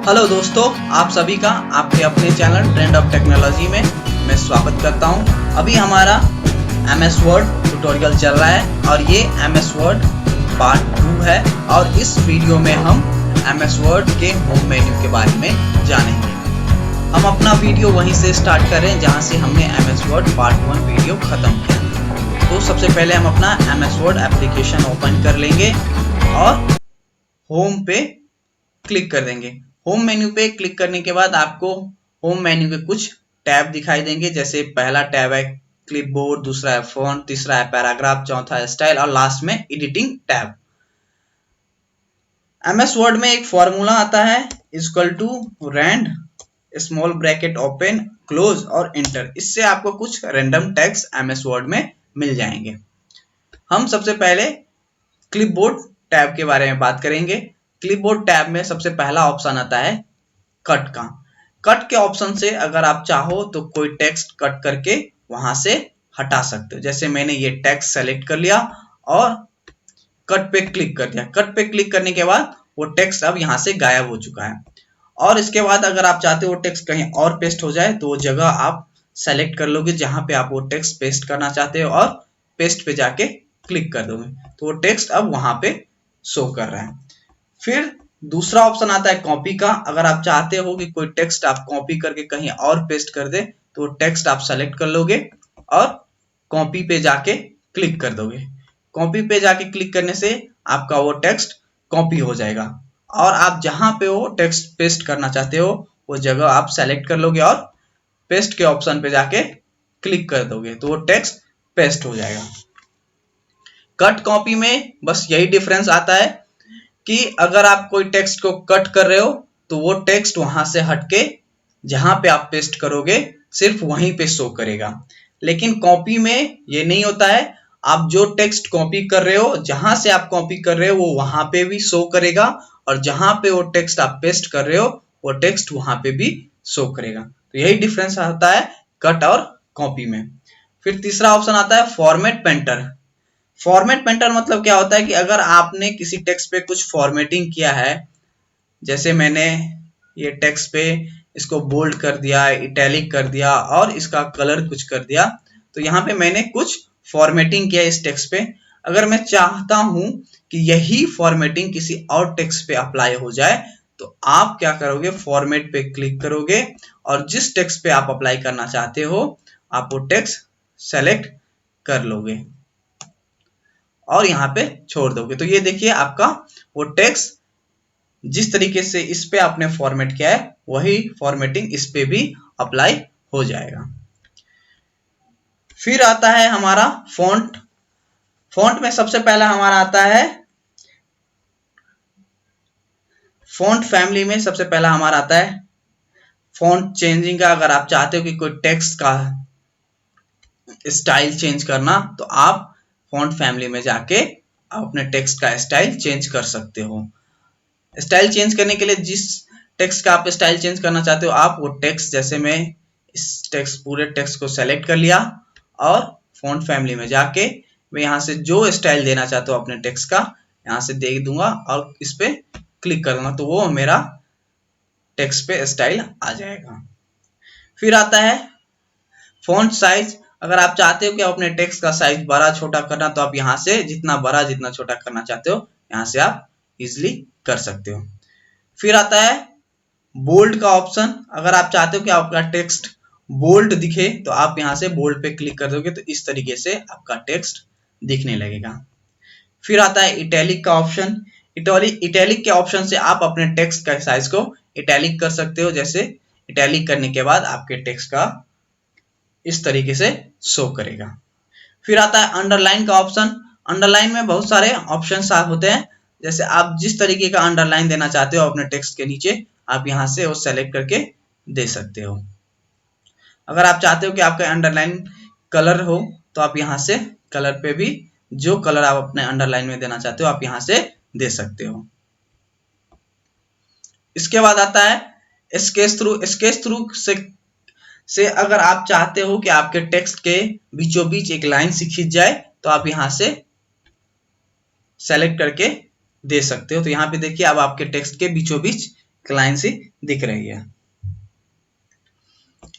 Hello दोस्तों, आप सभी का आपके अपने चैनल ट्रेंड ऑफ टेक्नोलॉजी में मैं स्वागत करता हूं। अभी हमारा MS वर्ड ट्यूटोरियल चल रहा है और ये MS वर्ड पार्ट 2 है और इस वीडियो में हम MS वर्ड के होम मेन्यू के बारे में जानेंगे। हम अपना वीडियो वहीं से स्टार्ट करें जहां से हमने MS वर्ड पार्ट 1 वीडियो खत्म किया। तो सबसे पहले हम अपना MS वर्ड एप्लीकेशन ओपन कर लेंगे और होम पे क्लिक कर देंगे। होम मेन्यू पे क्लिक करने के बाद आपको होम मेन्यू के कुछ टैब दिखाई देंगे, जैसे पहला टैब है क्लिपबोर्ड, दूसरा है फॉन्ट, तीसरा है पैराग्राफ, चौथा है स्टाइल और लास्ट में एडिटिंग टैब। MS वर्ड में एक फॉर्मूला आता है equal to rand small bracket open close और इंटर। इससे आपको कुछ रैंडम टैग्स MS वर्ड में मिल जाएंगे। हम सबसे पहले क्लिपबोर्ड टैब के बारे में बात करेंगे। क्लिपबोर्ड टैब में सबसे पहला ऑप्शन आता है कट का। कट के ऑप्शन से अगर आप चाहो तो कोई टेक्स्ट कट करके वहां से हटा सकते हो। जैसे मैंने ये टेक्स्ट सेलेक्ट कर लिया और कट पे क्लिक कर दिया। कट पे क्लिक करने के बाद वो टेक्स्ट अब यहाँ से गायब हो चुका है। और इसके बाद अगर आप चाहते हो वो टेक्स्ट कहीं और पेस्ट हो जाए तो वो जगह आप सेलेक्ट कर लोगे जहां पे आप वो टेक्स्ट पेस्ट करना चाहते हो और पेस्ट पे जाके क्लिक कर दोगे तो वो टेक्स्ट अब वहां पे शो कर रहा है। फिर दूसरा ऑप्शन आता है कॉपी का। अगर आप चाहते हो कि कोई टेक्स्ट आप कॉपी करके कहीं और पेस्ट कर दे तो वो टेक्स्ट आप सेलेक्ट कर लोगे और कॉपी पे जाके क्लिक कर दोगे। कॉपी पे जाके क्लिक करने से आपका वो टेक्स्ट कॉपी हो जाएगा और आप जहां पे वो टेक्स्ट पेस्ट करना चाहते हो वो जगह आप सेलेक्ट कर लोगे और पेस्ट के ऑप्शन पे जाके क्लिक कर दोगे तो वो टेक्स्ट पेस्ट हो जाएगा। कट कॉपी में बस यही डिफरेंस आता है कि अगर आप कोई टेक्स्ट को कट कर रहे हो तो वो टेक्स्ट वहां से हटके जहां पे आप पेस्ट करोगे सिर्फ वहीं पे शो करेगा। लेकिन कॉपी में ये नहीं होता है। आप जो टेक्स्ट कॉपी कर रहे हो, जहां से आप कॉपी कर रहे हो वो वहां पे भी शो करेगा और जहां पे वो टेक्स्ट आप पेस्ट कर रहे हो वो टेक्स्ट वहां पे भी शो करेगा। तो यही डिफरेंस आता है कट और कॉपी में। फिर तीसरा ऑप्शन आता है फॉर्मेट पेंटर। फॉर्मेट पेंटर मतलब क्या होता है कि अगर आपने किसी टेक्स्ट पे कुछ फॉर्मेटिंग किया है, जैसे मैंने ये टेक्स्ट पे इसको बोल्ड कर दिया, इटैलिक कर दिया और इसका कलर कुछ कर दिया, तो यहाँ पे मैंने कुछ फॉर्मेटिंग किया इस टेक्स्ट पे। अगर मैं चाहता हूं कि यही फॉर्मेटिंग किसी और टेक्स्ट पे अप्लाई हो जाए तो आप क्या करोगे, फॉर्मेट पे क्लिक करोगे और जिस टेक्स्ट पे आप अप्लाई करना चाहते हो आप वो टेक्स्ट सेलेक्ट कर लोगे और यहाँ पे छोड़ दोगे। तो ये देखिए आपका वो टेक्स्ट जिस तरीके से इस पे आपने फॉर्मेट किया है वही फॉर्मेटिंग इस पे भी अप्लाई हो जाएगा। फिर आता है हमारा फॉन्ट। फॉन्ट में सबसे पहला हमारा आता है फॉन्ट फैमिली में सबसे पहला हमारा आता है फॉन्ट चेंजिंग का। अगर आप चाहते हो कि कोई टेक्स्ट का स्टाइल चेंज करना तो आप फॉन्ट फैमिली में जाके अपने टेक्स्ट का स्टाइल चेंज कर सकते हो। स्टाइल चेंज करने के लिए जिस टेक्स्ट का आप स्टाइल चेंज करना चाहते हो आप वो टेक्स्ट, जैसे मैं इस टेक्स्ट पूरे टेक्स्ट को सेलेक्ट कर लिया और फॉन्ट फैमिली में जाके मैं यहाँ से जो स्टाइल देना चाहता हूँ अपने टेक्स्ट का यहाँ से दे दूंगा और इस पे क्लिक कर दूंगा तो वो मेरा टेक्स्ट पे स्टाइल आ जाएगा। फिर आता है फॉन्ट साइज। अगर आप चाहते हो कि अपने टेक्स्ट का साइज बड़ा छोटा करना तो आप यहाँ से जितना बड़ा जितना छोटा करना चाहते हो यहाँ से आप इजिली कर सकते हो। फिर आता है बोल्ड का ऑप्शन। अगर आप चाहते हो कि आपका टेक्स्ट बोल्ड दिखे तो आप यहाँ से बोल्ड पे क्लिक कर दोगे तो इस तरीके से आपका टेक्स्ट दिखने लगेगा। फिर आता है इटैलिक का ऑप्शन। इटैलिक के ऑप्शन से आप अपने टेक्स्ट का साइज को इटैलिक कर सकते हो। जैसे इटैलिक करने के बाद आपके टेक्स्ट का इस तरीके से शो करेगा। फिर आता है अंडरलाइन का ऑप्शन। अंडरलाइन में बहुत सारे ऑप्शन होते हैं। जैसे आप जिस तरीके का अंडरलाइन देना चाहते हो अपने टेक्स्ट के नीचे आप यहाँ से वो सेलेक्ट करके दे सकते हो। अगर आप चाहते हो कि आपका अंडरलाइन कलर हो तो आप यहाँ से कलर पे भी जो कलर आप अपने अंडरलाइन में देना चाहते हो आप यहाँ से दे सकते हो। इसके बाद आता है स्केच थ्रू। स्केच थ्रू से अगर आप चाहते हो कि आपके टेक्स्ट के बीचों बीच एक लाइन से खींच जाए तो आप यहाँ से सेलेक्ट करके दे सकते हो। तो यहाँ पे देखिए अब आपके टेक्स्ट के बीचों बीच लाइन सी दिख रही है।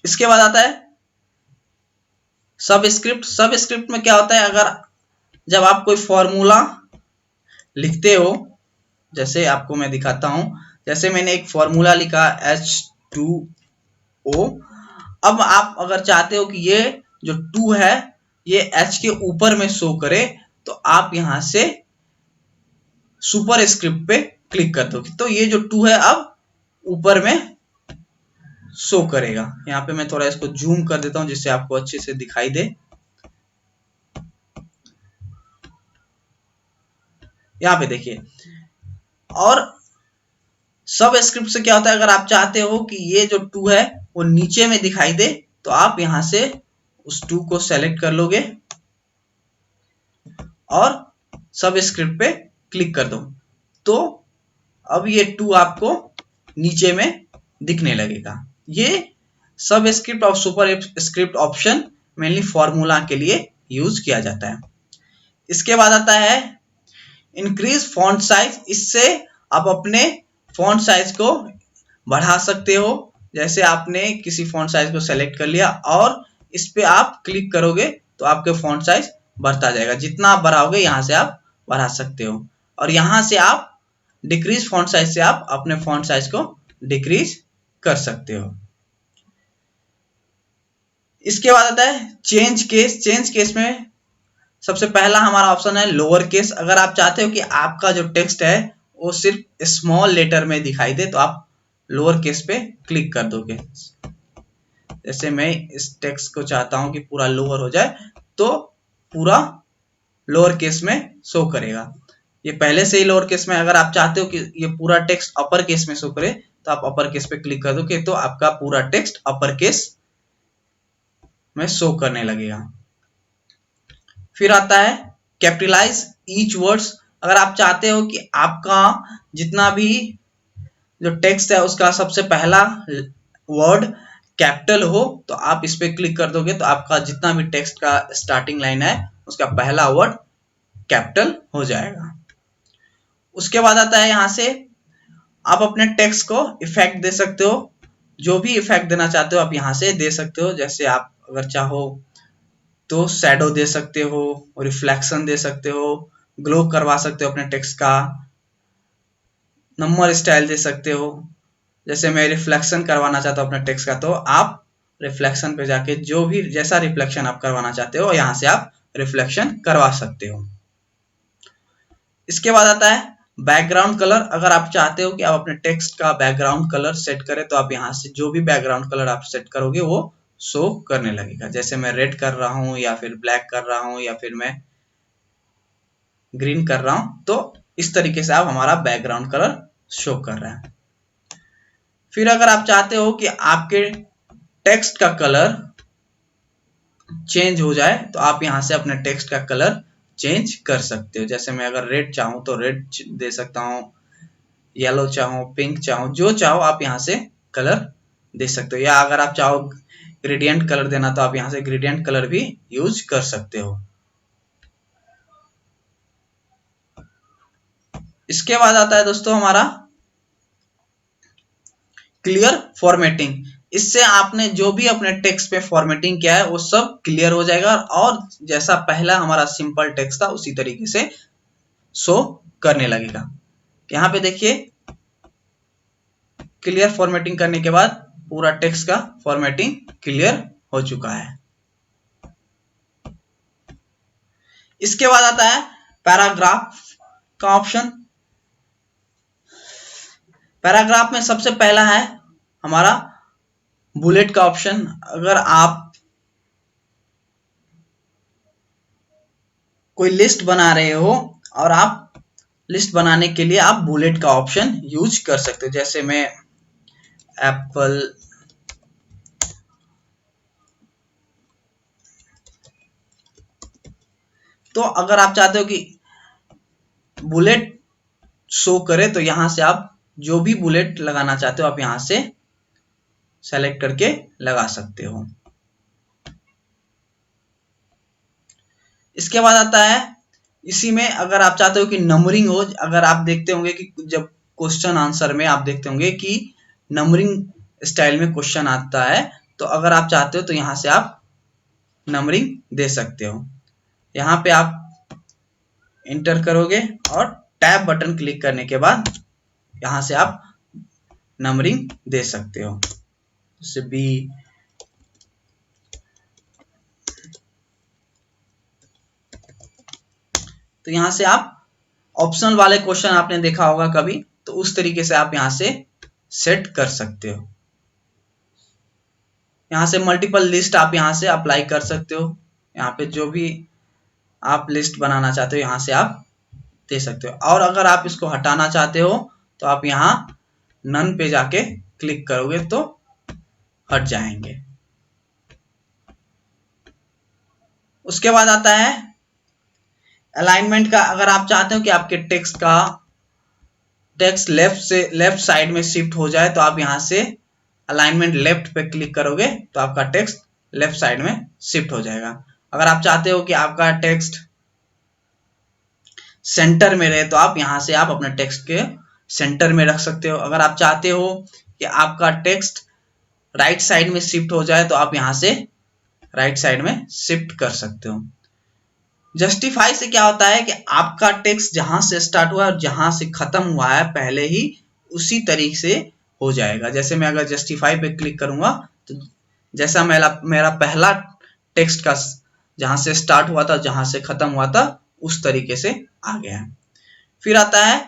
इसके बाद आता है सब स्क्रिप्ट। सब स्क्रिप्ट में क्या होता है, अगर जब आप कोई फॉर्मूला लिखते हो, जैसे आपको मैं दिखाता हूं, जैसे मैंने एक फॉर्मूला लिखा H2O। अब आप अगर चाहते हो कि ये जो 2 है ये H के ऊपर में शो करे, तो आप यहां से सुपर स्क्रिप्ट पे क्लिक कर दो, तो ये जो 2 है अब ऊपर में शो करेगा। यहाँ पे मैं थोड़ा इसको जूम कर देता हूं जिससे आपको अच्छे से दिखाई दे। यहाँ पे देखिए, और सब स्क्रिप्ट से क्या होता है, अगर आप चाहते हो कि ये जो 2 है वो नीचे में दिखाई दे, तो आप यहां से उस 2 को सेलेक्ट कर लोगे और सब स्क्रिप्ट पे क्लिक कर दो, तो अब ये 2 आपको नीचे में दिखने लगेगा। ये सब स्क्रिप्ट और super script option mainly formula के लिए यूज किया जाता है। इसके बाद आता है इंक्रीज फॉन्ट साइज। इससे आप अपने फॉन्ट साइज को बढ़ा सकते हो। जैसे आपने किसी फॉन्ट साइज को सेलेक्ट कर लिया और इस पे आप क्लिक करोगे तो आपके फॉन्ट साइज बढ़ता जाएगा। जितना आप बढ़ाओगे यहां से आप बढ़ा सकते हो, और यहां से आप डिक्रीज फॉन्ट साइज से आप अपने फॉन्ट साइज को डिक्रीज कर सकते हो। इसके बाद आता है चेंज केस। चेंज केस में सबसे पहला हमारा ऑप्शन है लोअर केस। अगर आप चाहते हो कि आपका जो टेक्स्ट है वो सिर्फ स्मॉल लेटर में दिखाई दे, तो आप लोअर केस पे क्लिक कर दोगे। जैसे मैं इस टेक्स्ट को चाहता हूं कि पूरा लोअर हो जाए, तो पूरा लोअर केस में शो करेगा। ये पहले से ही लोअर केस में। अगर आप चाहते हो कि ये पूरा टेक्स्ट अपर केस में शो करे, तो आप अपर केस पे क्लिक कर दोगे, तो आपका पूरा टेक्स्ट अपर केस में शो करने लगेगा। फिर आता है कैपिटलाइज ईच वर्ड्स। अगर आप चाहते हो कि आपका जितना भी जो टेक्स्ट है उसका सबसे पहला वर्ड कैपिटल हो, तो आप इस पे क्लिक कर दोगे, तो आपका जितना भी टेक्स्ट का स्टार्टिंग लाइन है उसका पहला वर्ड कैपिटल हो जाएगा। उसके बाद आता है यहां से आप अपने टेक्स्ट को इफेक्ट दे सकते हो। जो भी इफेक्ट देना चाहते हो आप यहां से दे सकते हो। जैसे आप अगर चाहो तो शैडो दे सकते हो, रिफ्लेक्शन दे सकते हो, ग्लो करवा सकते हो अपने टेक्स्ट का, नंबर स्टाइल दे सकते हो। जैसे मैं रिफ्लेक्शन करवाना चाहता हूँ अपने टेक्स्ट का, तो आप रिफ्लेक्शन पे जाके जो भी जैसा रिफ्लेक्शन आप करवाना चाहते हो यहाँ से आप रिफ्लेक्शन करवा सकते हो। इसके बाद आता है बैकग्राउंड कलर। अगर आप चाहते हो कि आप अपने टेक्स्ट का बैकग्राउंड कलर सेट करें, तो आप यहाँ से जो भी बैकग्राउंड कलर आप सेट करोगे वो शो करने लगेगा। जैसे मैं रेड कर रहा हूँ या फिर ब्लैक कर रहा हूँ या फिर मैं ग्रीन कर रहा हूँ, तो इस तरीके से आप हमारा बैकग्राउंड कलर शो कर रहा है। फिर अगर आप चाहते हो कि आपके टेक्स्ट का कलर चेंज हो जाए, तो आप यहां से अपने टेक्स्ट का कलर चेंज कर सकते हो। जैसे मैं अगर रेड चाहूं तो रेड दे सकता हूं, येलो चाहूं, पिंक चाहूं, जो चाहो आप यहां से कलर दे सकते हो। या अगर आप चाहो ग्रेडियंट कलर देना, तो आप यहां से ग्रेडियंट कलर भी यूज कर सकते हो। इसके बाद आता है दोस्तों हमारा क्लियर फॉर्मेटिंग। इससे आपने जो भी अपने टेक्स्ट पे फॉर्मेटिंग किया है वो सब क्लियर हो जाएगा, और जैसा पहला हमारा सिंपल टेक्स्ट था उसी तरीके से शो करने लगेगा। यहाँ पे देखिए क्लियर फॉर्मेटिंग करने के बाद पूरा टेक्स्ट का फॉर्मेटिंग क्लियर हो चुका है। इसके बाद आता है पैराग्राफ का ऑप्शन। पैराग्राफ में सबसे पहला है हमारा बुलेट का ऑप्शन। अगर आप कोई लिस्ट बना रहे हो और आप लिस्ट बनाने के लिए आप बुलेट का ऑप्शन यूज कर सकते हो। जैसे मैं एप्पल तो अगर आप चाहते हो कि बुलेट शो करे, तो यहां से आप जो भी बुलेट लगाना चाहते हो आप यहां से सेलेक्ट करके लगा सकते हो। इसके बाद आता है इसी में अगर आप चाहते हो कि नंबरिंग हो। अगर आप देखते होंगे कि जब क्वेश्चन आंसर में आप देखते होंगे कि नंबरिंग स्टाइल में क्वेश्चन आता है, तो अगर आप चाहते हो तो यहाँ से आप नंबरिंग दे सकते हो। यहाँ पे आप इंटर करोगे और टैब बटन क्लिक करने के बाद यहाँ से आप नंबरिंग दे सकते हो, जैसे बी। तो यहाँ से आप ऑप्शनल वाले क्वेश्चन आपने देखा होगा कभी, तो उस तरीके से आप यहाँ से सेट कर सकते हो। यहाँ से मल्टीपल लिस्ट आप यहाँ से अप्लाई कर सकते हो। यहाँ पे जो भी आप लिस्ट बनाना चाहते हो यहाँ से आप दे सकते हो। और अगर आप इसको हटाना चाहते हो तो आप यहाँ नन पे जाके क्लिक करोगे तो हट जाएंगे। उसके बाद आता है अलाइनमेंट का। अगर आप चाहते हो कि आपके टेक्स्ट लेफ्ट साइड में शिफ्ट हो जाए तो आप यहाँ से अलाइनमेंट लेफ्ट पे क्लिक करोगे तो आपका टेक्स्ट लेफ्ट साइड में शिफ्ट हो जाएगा। अगर आप चाहते हो कि आपका टेक्स्ट सेंटर में रहे तो आप यहाँ से आप अपने टेक्स्ट के सेंटर में रख सकते हो। अगर आप चाहते हो कि आपका टेक्स्ट राइट साइड में शिफ्ट हो जाए तो आप यहाँ से राइट साइड में शिफ्ट कर सकते हो। जस्टिफाई से क्या होता है कि आपका टेक्स्ट जहां से स्टार्ट हुआ और जहां से खत्म हुआ है पहले ही उसी तरीके से हो जाएगा। जैसे मैं अगर जस्टिफाई पे क्लिक करूंगा तो जैसा मेरा पहला टेक्स्ट का जहां से स्टार्ट हुआ था जहां से खत्म हुआ था उस तरीके से आ गया है। फिर आता है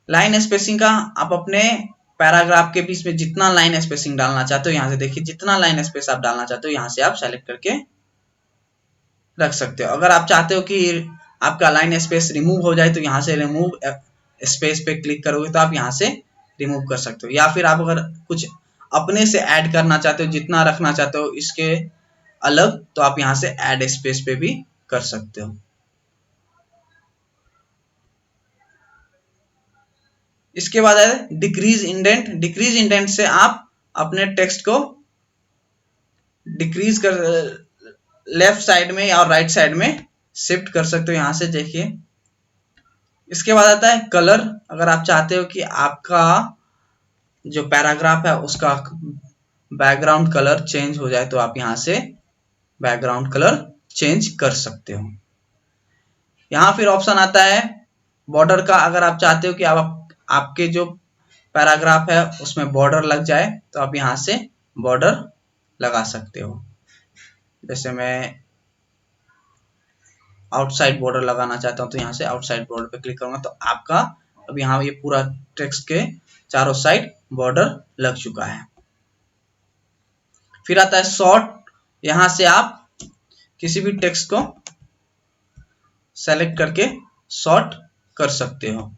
लाइन स्पेसिंग का। आप अपने पैराग्राफ के बीच में जितना लाइन स्पेसिंग डालना चाहते हो यहाँ से देखिए, जितना लाइन स्पेस आप डालना चाहते हो यहाँ से आप सेलेक्ट करके रख सकते हो। अगर आप चाहते हो कि आपका लाइन स्पेस रिमूव हो जाए तो यहाँ से रिमूव स्पेस पे क्लिक करोगे तो आप यहाँ से रिमूव कर सकते हो। या फिर आप अगर कुछ अपने से ऐड करना चाहते हो, जितना रखना चाहते हो इसके अलग, तो आप यहाँ से ऐड स्पेस पे भी कर सकते हो। इसके बाद है डिक्रीज इंडेंट। डिक्रीज इंडेंट से आप अपने टेक्स्ट को डिक्रीज कर लेफ्ट साइड में और राइट साइड में शिफ्ट कर सकते हो, यहां से देखिए। इसके बाद आता है कलर। अगर आप चाहते हो कि आपका जो पैराग्राफ है उसका बैकग्राउंड कलर चेंज हो जाए तो आप यहां से बैकग्राउंड कलर चेंज कर सकते हो। यहां फिर ऑप्शन आता है बॉर्डर का। अगर आप चाहते हो कि आपके जो पैराग्राफ है उसमें बॉर्डर लग जाए तो आप यहां से बॉर्डर लगा सकते हो। जैसे मैं आउटसाइड बॉर्डर लगाना चाहता हूं तो यहाँ से आउटसाइड बॉर्डर पे क्लिक करूंगा तो आपका अब यहाँ ये पूरा टेक्स्ट के चारों साइड बॉर्डर लग चुका है। फिर आता है शॉर्ट। यहां से आप किसी भी टेक्स्ट को सेलेक्ट करके शॉर्ट कर सकते हो।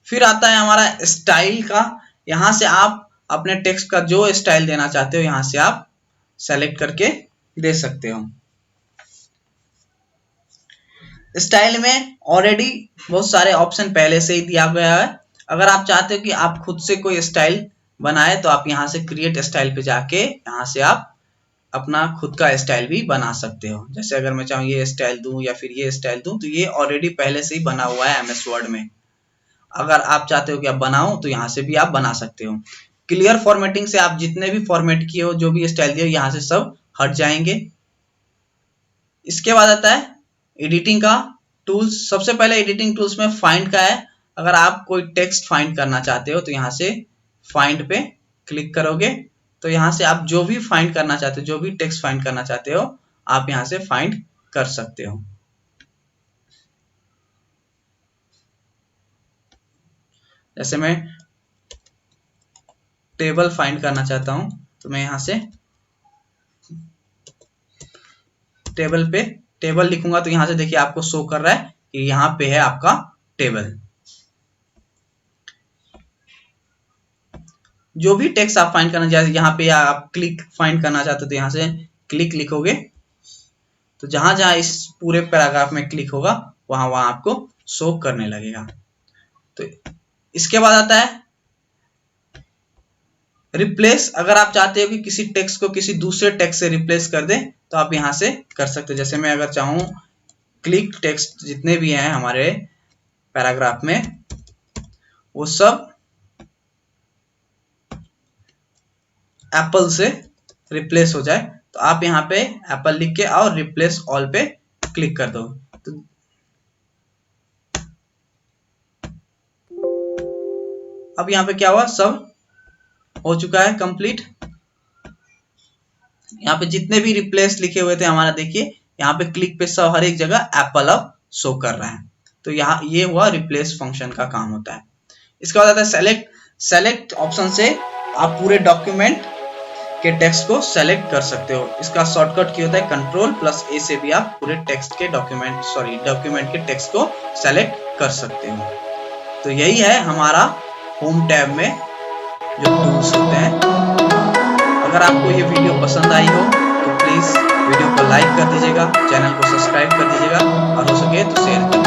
फिर आता है हमारा स्टाइल का। यहां से आप अपने टेक्स्ट का जो स्टाइल देना चाहते हो यहां से आप सेलेक्ट करके दे सकते हो। स्टाइल में ऑलरेडी बहुत सारे ऑप्शन पहले से ही दिया गया है। अगर आप चाहते हो कि आप खुद से कोई स्टाइल बनाए तो आप यहां से क्रिएट स्टाइल पे जाके यहां से आप अपना खुद का स्टाइल भी बना सकते हो। जैसे अगर मैं चाहूँ ये स्टाइल दूं या फिर ये स्टाइल दूं तो ये ऑलरेडी पहले से ही बना हुआ है MS वर्ड में। अगर आप चाहते हो कि आप बनाओ तो यहाँ से भी आप बना सकते हो। क्लियर फॉर्मेटिंग से आप जितने भी फॉर्मेट किए हो, जो भी स्टाइल दिए यहाँ से सब हट जाएंगे। इसके बाद आता है एडिटिंग का टूल्स। सबसे पहले एडिटिंग टूल्स में फाइंड का है। अगर आप कोई टेक्स्ट फाइंड करना चाहते हो तो यहाँ से फाइंड पे क्लिक करोगे तो यहाँ से आप जो भी फाइंड करना चाहते हो, जो भी टेक्स्ट फाइंड करना चाहते हो आप यहाँ से फाइंड कर सकते हो। जैसे मैं टेबल फाइंड करना चाहता हूं तो मैं यहां से टेबल लिखूंगा तो यहां से देखिए आपको शो कर रहा है कि यहां पे है आपका टेबल। जो भी टेक्स्ट आप फाइंड करना चाहते यहाँ पे आप क्लिक फाइंड करना चाहते हो तो यहां से क्लिक लिखोगे तो जहां जहां इस पूरे पैराग्राफ में क्लिक होगा वहां वहां आपको शो करने लगेगा। तो इसके बाद आता है रिप्लेस। अगर आप चाहते हो कि किसी टेक्स्ट को किसी दूसरे टेक्स्ट से रिप्लेस कर दे तो आप यहां से कर सकते हो। जैसे मैं अगर चाहूं क्लिक टेक्स्ट जितने भी हैं हमारे पैराग्राफ में वो सब एप्पल से रिप्लेस हो जाए। तो आप यहाँ पे एप्पल लिख के और रिप्लेस ऑल पे क्लिक कर दो। तो अब यहाँ पे क्या हुआ, सब हो चुका है कंप्लीट। यहाँ पे जितने भी रिप्लेस लिखे हुए थे हमारा, देखिए यहाँ पे क्लिक पे सब हर एक जगह एप्पल अब शो कर रहा है। तो यहाँ ये हुआ रिप्लेस फंक्शन का काम होता है। इसके बाद आता है सेलेक्ट। सेलेक्ट ऑप्शन से आप पूरे डॉक्यूमेंट के टेक्स्ट को सेलेक्ट कर सकते हो। इसका शॉर्टकट की होता है Ctrl+A से भी आप पूरे टेक्स्ट के डॉक्यूमेंट के टेक्स्ट को सेलेक्ट कर सकते हो। तो यही है हमारा होम टैब में जो टूल्स होते हैं। अगर आपको ये वीडियो पसंद आई हो तो प्लीज वीडियो को लाइक कर दीजिएगा, चैनल को सब्सक्राइब कर दीजिएगा और हो सके तो शेयर कर दीजिएगा।